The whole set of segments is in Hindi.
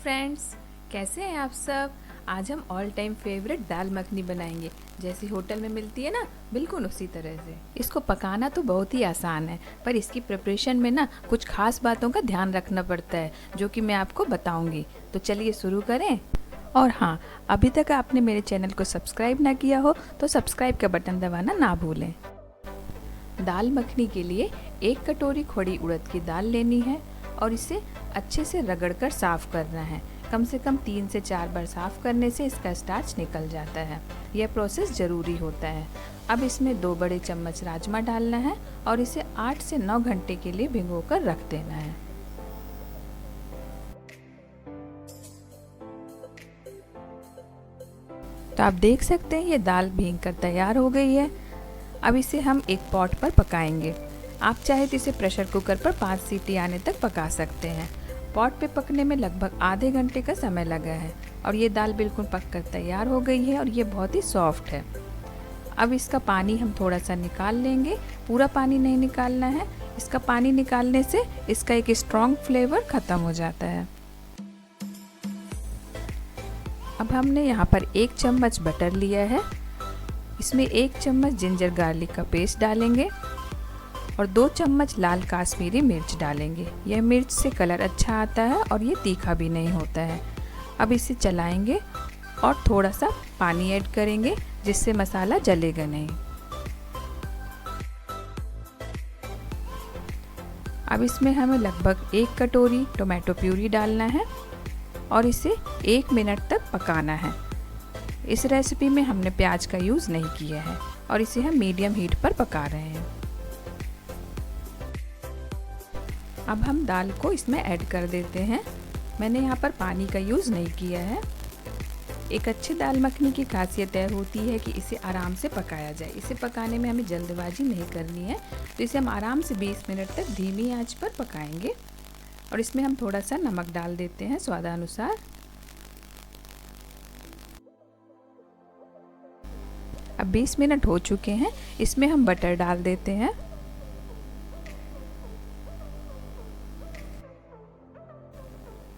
फ्रेंड्स, कैसे हैं आप सब। आज हम ऑल टाइम फेवरेट दाल मखनी बनाएंगे, जैसी होटल में मिलती है ना, बिल्कुल उसी तरह से। इसको पकाना तो बहुत ही आसान है, पर इसकी प्रिपरेशन में ना कुछ खास बातों का ध्यान रखना पड़ता है, जो कि मैं आपको बताऊंगी। तो चलिए शुरू करें। और हाँ, अभी तक आपने मेरे चैनल को सब्सक्राइब ना किया हो तो सब्सक्राइब का बटन दबाना ना भूलें। दाल मखनी के लिए 1 कटोरी खड़ी उड़द की दाल लेनी है और इसे अच्छे से रगड़कर साफ़ करना है। कम से कम 3 से 4 बार साफ़ करने से इसका स्टार्च निकल जाता है। यह प्रोसेस ज़रूरी होता है। अब इसमें 2 बड़े चम्मच राजमा डालना है और इसे 8 से 9 घंटे के लिए भिगोकर रख देना है। तो आप देख सकते हैं ये दाल भीग कर तैयार हो गई है। अब इसे हम एक पॉट पर पकाएंगे। आप चाहे तो इसे प्रेशर कुकर पर 5 सीटी आने तक पका सकते हैं। पॉट पे पकने में लगभग आधे घंटे का समय लगा है और ये दाल बिल्कुल पककर तैयार हो गई है और ये बहुत ही सॉफ्ट है। अब इसका पानी हम थोड़ा सा निकाल लेंगे, पूरा पानी नहीं निकालना है। इसका पानी निकालने से इसका एक स्ट्रॉन्ग फ्लेवर ख़त्म हो जाता है। अब हमने यहाँ पर 1 चम्मच बटर लिया है। इसमें 1 चम्मच जिंजर गार्लिक का पेस्ट डालेंगे और 2 चम्मच लाल काश्मीरी मिर्च डालेंगे। यह मिर्च से कलर अच्छा आता है और ये तीखा भी नहीं होता है। अब इसे चलाएंगे और थोड़ा सा पानी ऐड करेंगे, जिससे मसाला जलेगा नहीं। अब इसमें हमें लगभग 1 कटोरी टोमेटो प्यूरी डालना है और इसे 1 मिनट तक पकाना है। इस रेसिपी में हमने प्याज का यूज़ नहीं किया है और इसे हम मीडियम हीट पर पका रहे हैं। अब हम दाल को इसमें ऐड कर देते हैं। मैंने यहाँ पर पानी का यूज़ नहीं किया है। एक अच्छी दाल मखनी की खासियत यह होती है कि इसे आराम से पकाया जाए। इसे पकाने में हमें जल्दबाजी नहीं करनी है, तो इसे हम आराम से 20 मिनट तक धीमी आंच पर पकाएंगे। और इसमें हम थोड़ा सा नमक डाल देते हैं स्वादानुसार। अब 20 मिनट हो चुके हैं, इसमें हम बटर डाल देते हैं।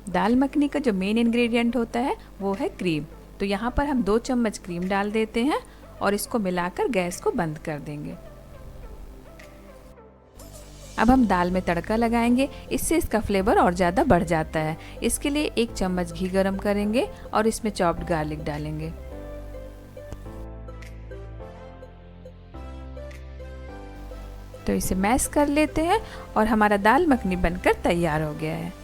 दाल मखनी का जो मेन इंग्रेडिएंट होता है वो है क्रीम। तो यहाँ पर हम 2 चम्मच क्रीम डाल देते हैं और इसको मिलाकर गैस को बंद कर देंगे। अब हम दाल में तड़का लगाएंगे, इससे इसका फ्लेवर और ज़्यादा बढ़ जाता है। इसके लिए 1 चम्मच घी गरम करेंगे और इसमें चॉप्ड गार्लिक डालेंगे। तो इसे मैश कर लेते हैं और हमारा दाल मखनी बनकर तैयार हो गया है।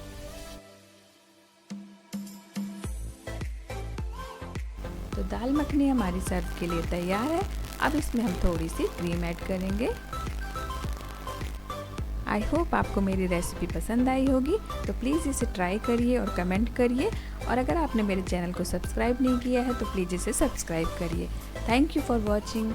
तो दाल मखनी हमारी सर्व के लिए तैयार है। अब इसमें हम थोड़ी सी क्रीम ऐड करेंगे। आई होप आपको मेरी रेसिपी पसंद आई होगी, तो प्लीज़ इसे ट्राई करिए और कमेंट करिए। और अगर आपने मेरे चैनल को सब्सक्राइब नहीं किया है तो प्लीज़ इसे सब्सक्राइब करिए। Thank you for watching.